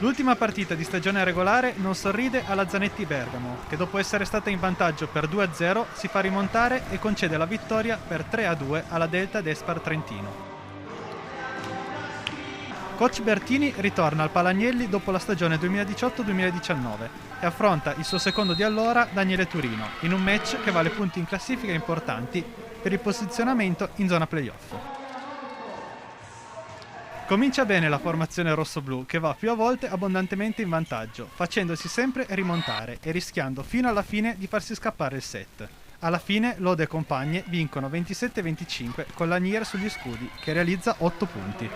L'ultima partita di stagione regolare non sorride alla Zanetti Bergamo, che dopo essere stata in vantaggio per 2-0 si fa rimontare e concede la vittoria per 3-2 alla Delta Despar Trentino. Coach Bertini ritorna al Palagnelli dopo la stagione 2018-2019 e affronta il suo secondo di allora, Daniele Turino, in un match che vale punti in classifica importanti per il posizionamento in zona playoff. Comincia bene la formazione rossoblù, che va più a volte abbondantemente in vantaggio, facendosi sempre rimontare e rischiando fino alla fine di farsi scappare il set. Alla fine Lode e compagne vincono 27-25 con Lanier sugli scudi, che realizza 8 punti.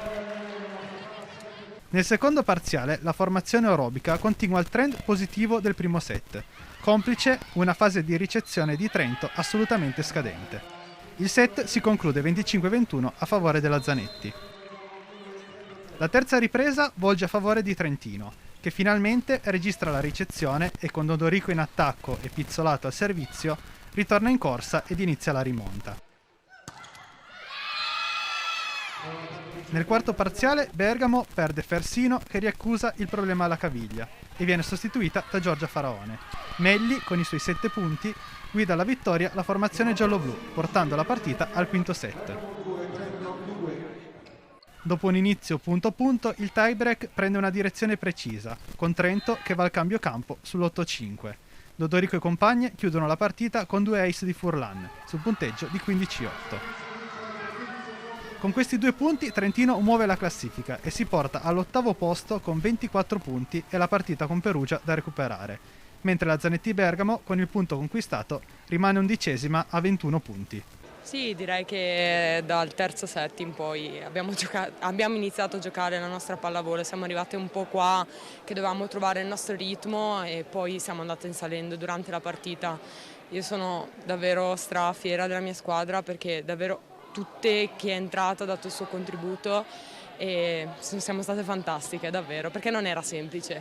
Nel secondo parziale la formazione orobica continua il trend positivo del primo set, complice una fase di ricezione di Trento assolutamente scadente. Il set si conclude 25-21 a favore della Zanetti. La terza ripresa volge a favore di Trentino, che finalmente registra la ricezione e con Dodorico in attacco e Pizzolato al servizio ritorna in corsa ed inizia la rimonta. Nel quarto parziale Bergamo perde Fersino, che riaccusa il problema alla caviglia e viene sostituita da Giorgia Faraone. Melli, con i suoi 7 punti, guida alla vittoria la formazione giallo-blu, portando la partita al quinto set. Dopo un inizio punto a punto, il tiebreak prende una direzione precisa, con Trento che va al cambio campo sull'8-5. Dodorico e compagne chiudono la partita con 2 ace di Furlan, sul punteggio di 15-8. Con questi 2 punti Trentino muove la classifica e si porta all'8° posto con 24 punti e la partita con Perugia da recuperare, mentre la Zanetti Bergamo, con il punto conquistato, rimane 11ª a 21 punti. Sì, direi che dal terzo set in poi abbiamo iniziato a giocare la nostra pallavolo, siamo arrivati un po' qua che dovevamo trovare il nostro ritmo e poi siamo andati salendo durante la partita. Io sono davvero strafiera della mia squadra perché davvero tutte chi è entrato ha dato il suo contributo e siamo state fantastiche davvero perché non era semplice.